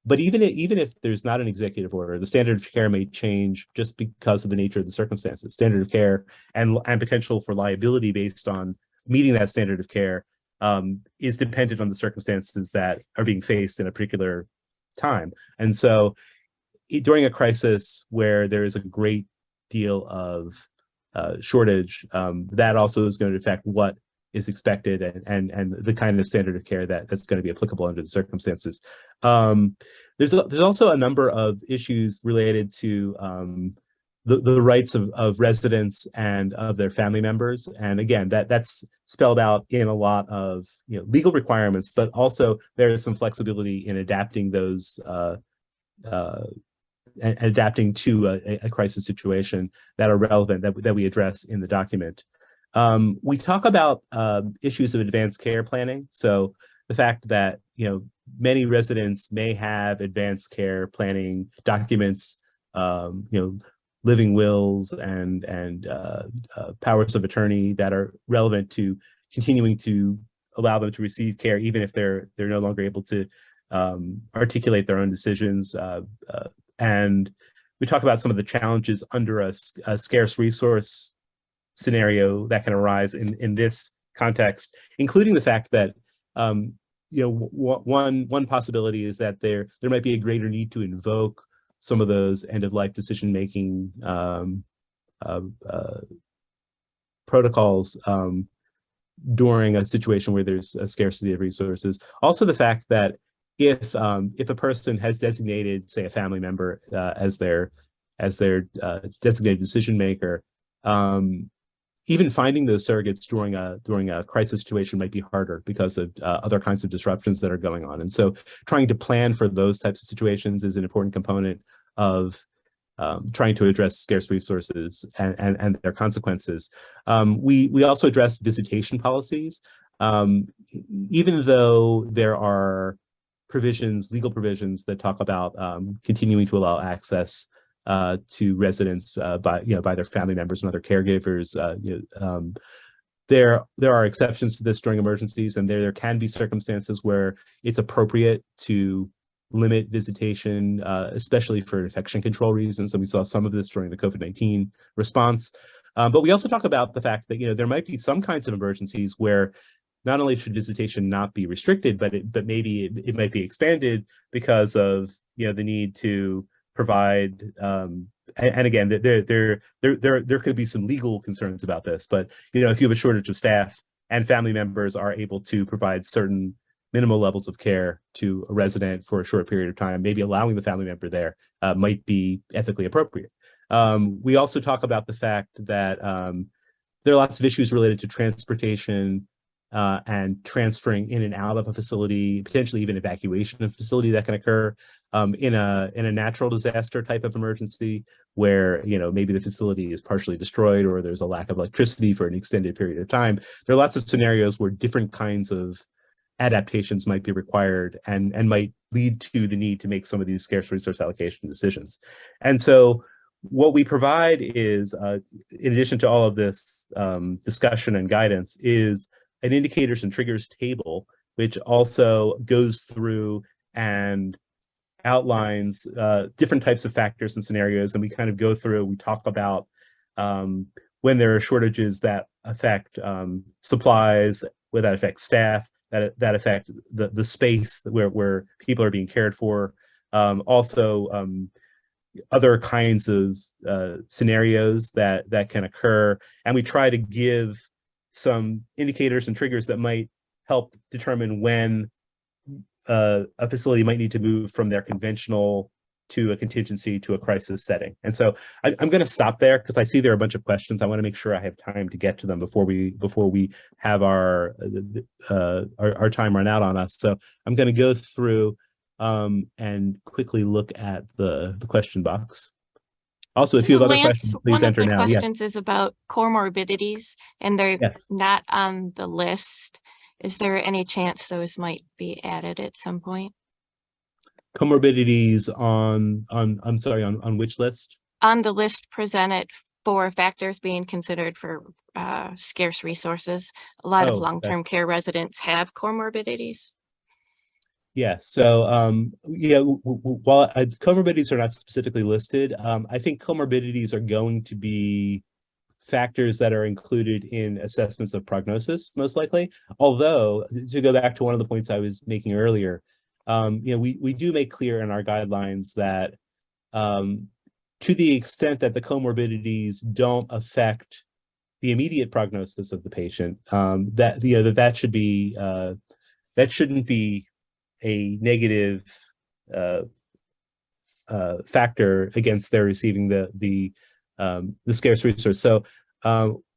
But even if there's not an executive order, the standard of care may change just because of the nature of the circumstances. Standard of care and potential for liability based on meeting that standard of care is dependent on the circumstances that are being faced in a particular time. And so during a crisis where there is a great deal of shortage, that also is going to affect what is expected and the kind of standard of care that's going to be applicable under the circumstances. There's also a number of issues related to the rights of residents and of their family members. And again, that's spelled out in a lot of legal requirements, but also there is some flexibility in adapting those and adapting to a crisis situation that are relevant that we address in the document. We talk about issues of advanced care planning. So the fact that many residents may have advanced care planning documents, living wills and powers of attorney that are relevant to continuing to allow them to receive care, even if they're no longer able to articulate their own decisions. And we talk about some of the challenges under a scarce resource scenario that can arise in this context, including the fact that one possibility is that there might be a greater need to invoke some of those end-of-life decision-making protocols during a situation where there's a scarcity of resources. Also, the fact that if a person has designated, say, a family member as their designated decision maker, even finding those surrogates during a crisis situation might be harder because of other kinds of disruptions that are going on. And so trying to plan for those types of situations is an important component of trying to address scarce resources and their consequences. We also address visitation policies. Even though there are legal provisions that talk about continuing to allow access to residents by their family members and other caregivers. There are exceptions to this during emergencies, and there can be circumstances where it's appropriate to limit visitation, especially for infection control reasons. And we saw some of this during the COVID-19 response. But we also talk about the fact that there might be some kinds of emergencies where not only should visitation not be restricted, but maybe it might be expanded because of the need to provide. And again, there could be some legal concerns about this. But if you have a shortage of staff and family members are able to provide certain minimal levels of care to a resident for a short period of time, maybe allowing the family member there might be ethically appropriate. We also talk about the fact that there are lots of issues related to transportation and transferring in and out of a facility, potentially even evacuation of a facility that can occur in a natural disaster type of emergency where maybe the facility is partially destroyed or there's a lack of electricity for an extended period of time. There are lots of scenarios where different kinds of adaptations might be required and might lead to the need to make some of these scarce resource allocation decisions. And so what we provide is, in addition to all of this discussion and guidance, is an indicators and triggers table, which also goes through and outlines different types of factors and scenarios. And we kind of go through, we talk about when there are shortages that affect supplies, where that affects staff, that affect the space where people are being cared for. Also, other kinds of scenarios that can occur. And we try to give some indicators and triggers that might help determine when a facility might need to move from their conventional to a contingency to a crisis setting. And so I'm going to stop there because I see there are a bunch of questions. I want to make sure I have time to get to them before we have our time run out on us. So I'm going to go through and quickly look at the question box. Also, if you have other questions, please enter now. One of my questions is about comorbidities, and they're not on the list. Is there any chance those might be added at some point? Comorbidities on which list? On the list presented for factors being considered for scarce resources. A lot of long-term care residents have comorbidities. Yeah, so while comorbidities are not specifically listed, I think comorbidities are going to be factors that are included in assessments of prognosis, most likely. Although, to go back to one of the points I was making earlier, we do make clear in our guidelines that to the extent that the comorbidities don't affect the immediate prognosis of the patient, that shouldn't be a negative factor against their receiving the scarce resource. So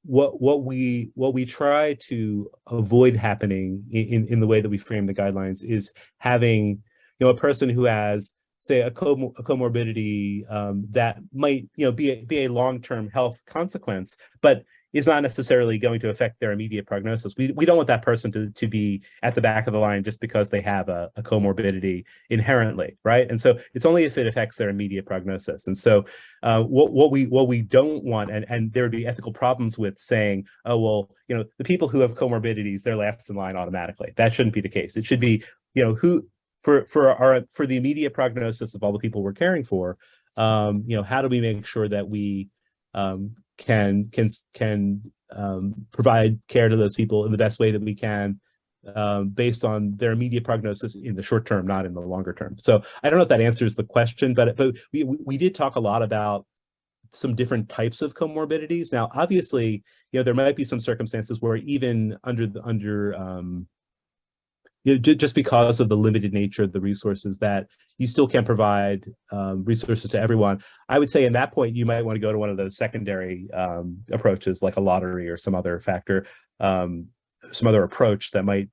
what we try to avoid happening in the way that we frame the guidelines is having a person who has, say, a comorbidity that might be a long-term health consequence, but is not necessarily going to affect their immediate prognosis. We don't want that person to be at the back of the line just because they have a comorbidity inherently, right? And so it's only if it affects their immediate prognosis. And so what we don't want, and there would be ethical problems with saying, oh, well, the people who have comorbidities, they're last in line automatically. That shouldn't be the case. It should be, who for the immediate prognosis of all the people we're caring for, how do we make sure that we can provide care to those people in the best way that we can, based on their immediate prognosis in the short term, not in the longer term. So I don't know if that answers the question, but we did talk a lot about some different types of comorbidities. Now, obviously, there might be some circumstances where even just because of the limited nature of the resources, that you still can't provide resources to everyone. I would say in that point, you might want to go to one of those secondary approaches, like a lottery or some other factor, some other approach that might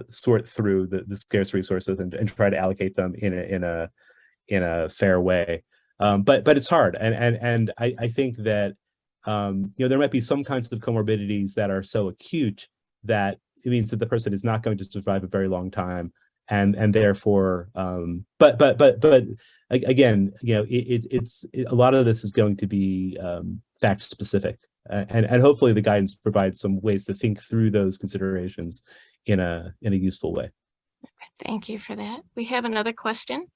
sort through the scarce resources and try to allocate them in a fair way. But it's hard, and I think that there might be some kinds of comorbidities that are so acute that it means that the person is not going to survive a very long time, and therefore, but again, it's a lot of this is going to be fact specific, and hopefully the guidance provides some ways to think through those considerations in a useful way. Thank you for that. We have another question.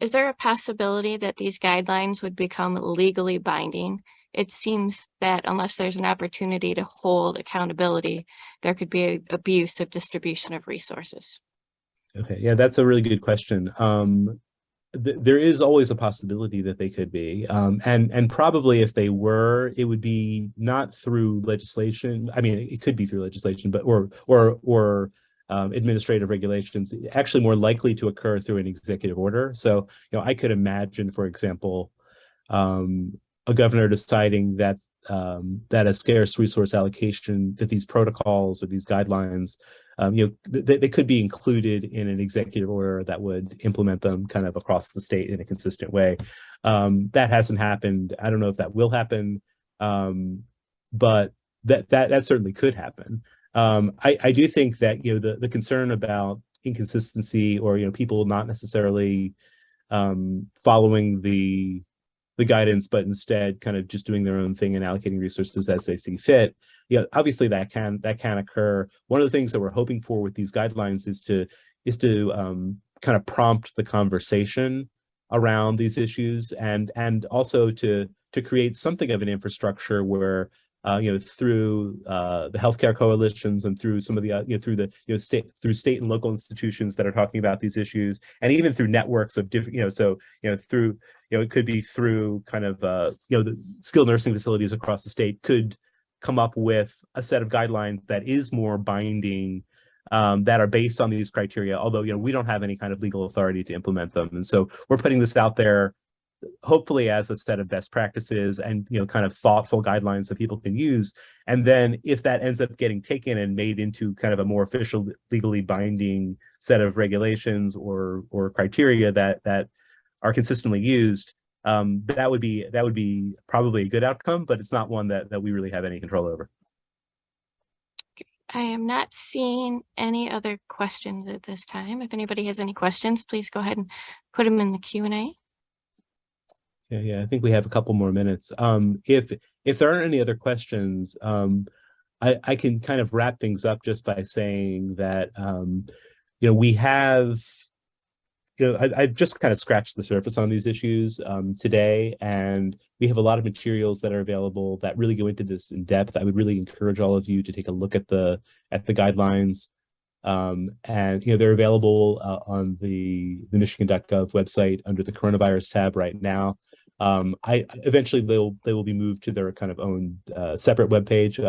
Is there a possibility that these guidelines would become legally binding? It seems that unless there's an opportunity to hold accountability, there could be an abuse of distribution of resources. Okay, yeah, that's a really good question. There is always a possibility that they could be, and probably if they were, it would be not through legislation. I mean, it could be through legislation, but or administrative regulations. Actually, more likely to occur through an executive order. So, I could imagine, for example, a governor deciding that that a scarce resource allocation, that these protocols or these guidelines, they could be included in an executive order that would implement them kind of across the state in a consistent way. That hasn't happened. I don't know if that will happen, but that certainly could happen. I do think that the concern about inconsistency or people not necessarily following the the guidance, but instead kind of just doing their own thing and allocating resources as they see fit. Yeah, obviously that can occur. One of the things that we're hoping for with these guidelines is to kind of prompt the conversation around these issues, and also to create something of an infrastructure where through the healthcare coalitions and through some of the through state and local institutions that are talking about these issues, and even through networks of different through it could be through kind of the skilled nursing facilities across the state could come up with a set of guidelines that is more binding, that are based on these criteria, although we don't have any kind of legal authority to implement them. And so we're putting this out there hopefully as a set of best practices and kind of thoughtful guidelines that people can use. And then if that ends up getting taken and made into kind of a more official, legally binding set of regulations or criteria that are consistently used, that would be probably a good outcome, but it's not one that we really have any control over. I am not seeing any other questions at this time. If anybody has any questions, please go ahead and put them in the Q&A. Yeah, I think we have a couple more minutes. If there aren't any other questions, I can kind of wrap things up just by saying that we have, I've just kind of scratched the surface on these issues today, and we have a lot of materials that are available that really go into this in depth. I would really encourage all of you to take a look at the guidelines. And they're available on the Michigan.gov website under the coronavirus tab right now. Eventually they will be moved to their kind of own separate webpage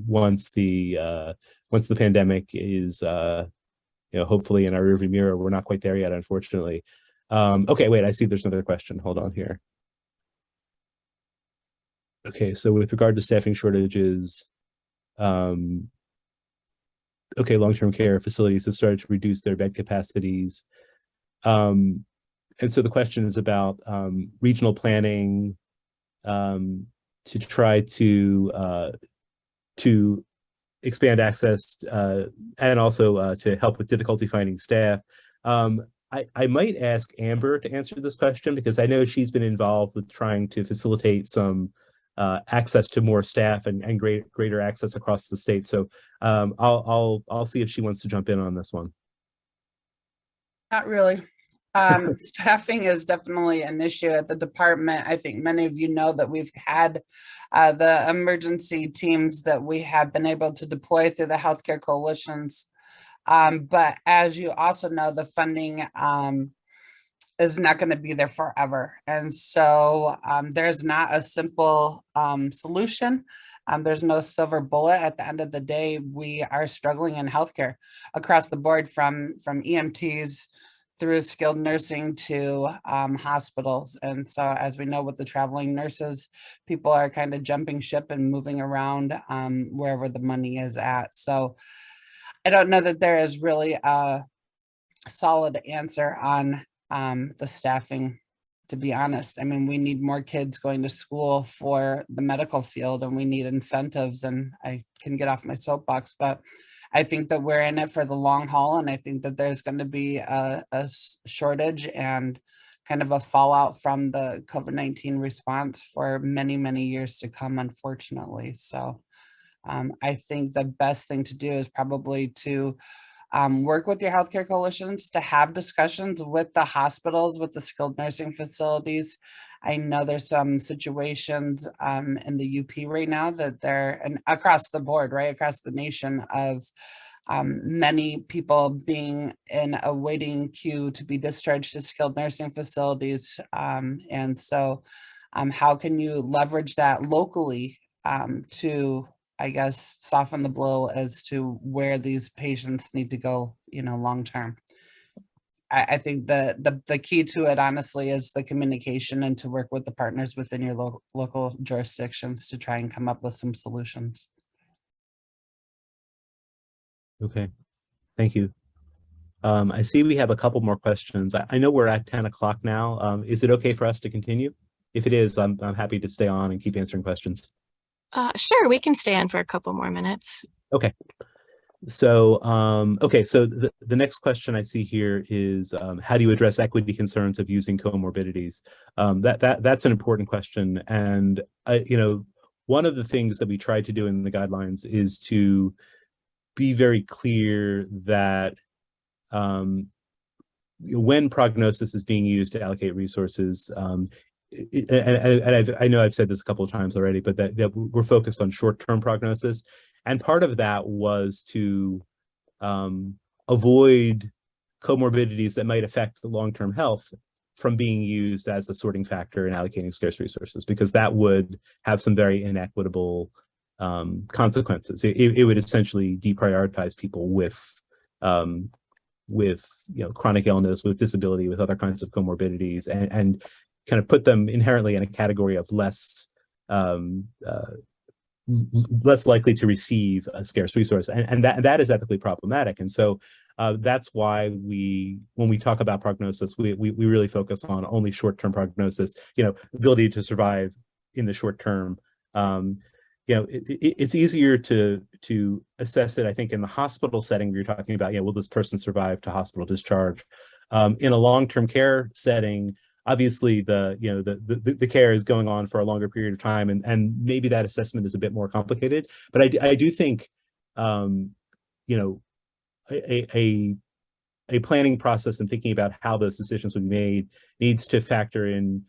once the pandemic is hopefully in our rearview mirror. We're not quite there yet, unfortunately. Okay, wait, I see there's another question. Hold on here. Okay, so with regard to staffing shortages, okay, long-term care facilities have started to reduce their bed capacities. And so the question is about regional planning to try to expand access and also to help with difficulty finding staff. I might ask Amber to answer this question because I know she's been involved with trying to facilitate some access to more staff and greater access across the state. So I'll see if she wants to jump in on this one. Not really. Staffing is definitely an issue at the department. I think many of you know that we've had the emergency teams that we have been able to deploy through the healthcare coalitions. But as you also know, the funding is not going to be there forever. And so there's not a simple solution. There's no silver bullet. At the end of the day, we are struggling in healthcare across the board, from EMTs through skilled nursing to hospitals. And so as we know with the traveling nurses, people are kind of jumping ship and moving around wherever the money is at. So I don't know that there is really a solid answer on the staffing, to be honest. I mean, we need more kids going to school for the medical field, and we need incentives, and I can get off my soapbox, but I think that we're in it for the long haul, and I think that there's going to be a shortage and kind of a fallout from the COVID-19 response for many, many years to come, unfortunately. So I think the best thing to do is probably to work with your healthcare coalitions to have discussions with the hospitals, with the skilled nursing facilities. I know there's some situations in the UP right now that they're, and across the board, right, across the nation, of many people being in a waiting queue to be discharged to skilled nursing facilities. And so how can you leverage that locally to, I guess, soften the blow as to where these patients need to go, long term? I think the key to it, honestly, is the communication and to work with the partners within your local jurisdictions to try and come up with some solutions. Okay, thank you. I see we have a couple more questions. I know we're at 10 o'clock now. Is it okay for us to continue? If it is, I'm happy to stay on and keep answering questions. Sure, we can stay on for a couple more minutes. Okay. So, okay, so the next question I see here is how do you address equity concerns of using comorbidities? That's an important question, and one of the things that we tried to do in the guidelines is to be very clear that when prognosis is being used to allocate resources, and I know I've said this a couple of times already, but that we're focused on short-term prognosis. And part of that was to avoid comorbidities that might affect the long-term health from being used as a sorting factor in allocating scarce resources, because that would have some very inequitable consequences. It would essentially deprioritize people with chronic illness, with disability, with other kinds of comorbidities, and kind of put them inherently in a category of less likely to receive a scarce resource, and that is ethically problematic. And so that's why when we talk about prognosis, we really focus on only short-term prognosis, ability to survive in the short term. It's easier to assess it, I think, in the hospital setting where you're talking about, will this person survive to hospital discharge? In a long-term care setting, obviously the care is going on for a longer period of time, and maybe that assessment is a bit more complicated. But I do think a planning process and thinking about how those decisions would be made needs to factor in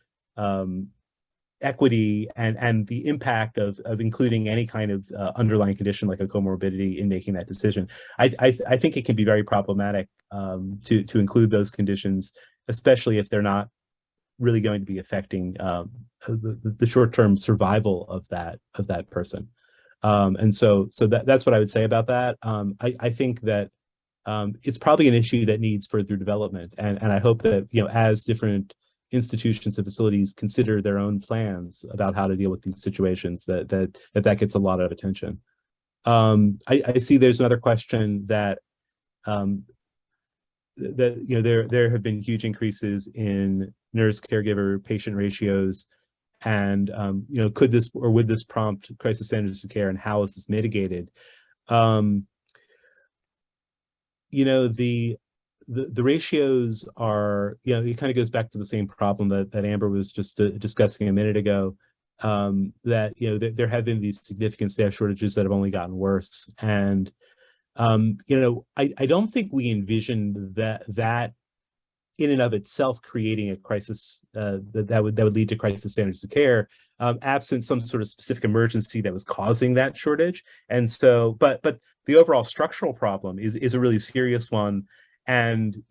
equity and the impact of including any kind of underlying condition like a comorbidity in making that decision. I think it can be very problematic to include those conditions, especially if they're not really going to be affecting the short-term survival of that person. And so that's what I would say about that. I think that it's probably an issue that needs further development, and I hope that as different institutions and facilities consider their own plans about how to deal with these situations, that gets a lot of attention. I see there's another question that there have been huge increases in nurse caregiver patient ratios, and could this or would this prompt crisis standards of care, and how is this mitigated? The ratios are, it kind of goes back to the same problem that Amber was just discussing a minute ago, that there have been these significant staff shortages that have only gotten worse. And I don't think we envisioned that in and of itself creating a crisis that would lead to crisis standards of care, absent some sort of specific emergency that was causing that shortage. And so, but the overall structural problem is a really serious one, and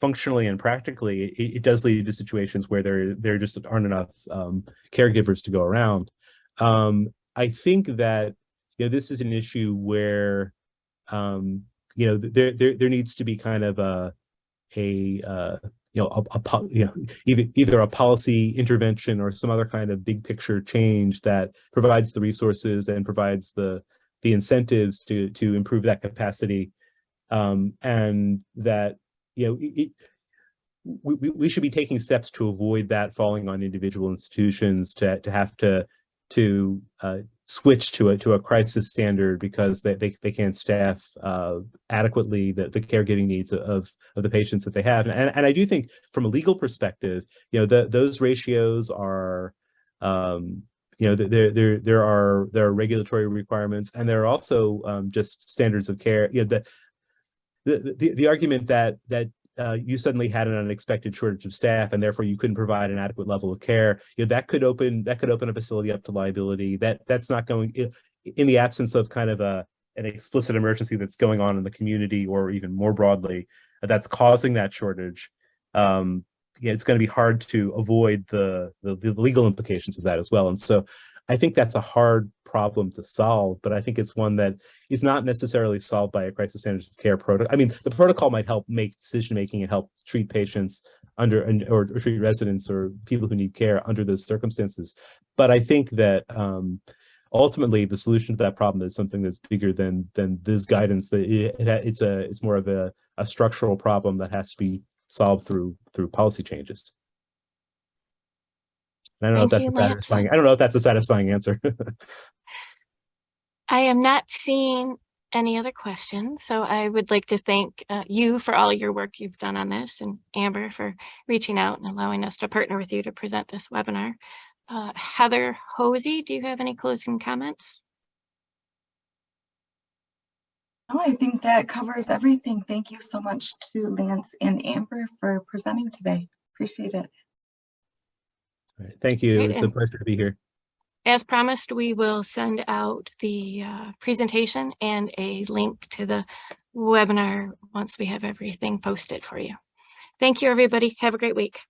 functionally and practically, it does lead to situations where there just aren't enough caregivers to go around. I think that this is an issue where there needs to be kind of either a policy intervention or some other kind of big picture change that provides the resources and provides the incentives to improve that capacity, and that we should be taking steps to avoid that falling on individual institutions to have to switch to a crisis standard because they can't staff adequately the caregiving needs of the patients that they have. And I do think from a legal perspective, those ratios are there are regulatory requirements, and there are also just standards of care. The argument that you suddenly had an unexpected shortage of staff and therefore you couldn't provide an adequate level of care, that could open a facility up to liability. That's not going, in the absence of kind of an explicit emergency that's going on in the community, or even more broadly, that's causing that shortage. It's going to be hard to avoid the legal implications of that as well. And so I think that's a hard problem to solve, but I think it's one that is not necessarily solved by a crisis standards of care protocol. I mean, the protocol might help make decision making and help treat patients or treat residents or people who need care under those circumstances. But I think that ultimately the solution to that problem is something that's bigger than this guidance. That it's more of a structural problem that has to be solved through policy changes. I don't know if that's a satisfying. I don't know if that's a satisfying answer. I am not seeing any other questions. So I would like to thank you for all your work you've done on this, and Amber for reaching out and allowing us to partner with you to present this webinar. Heather Hosey, do you have any closing comments? No, I think that covers everything. Thank you so much to Lance and Amber for presenting today. Appreciate it. All right, thank you. Great, It's a and pleasure to be here. as promised, we will send out the presentation and a link to the webinar once we have everything posted for you. Thank you, everybody. Have a great week.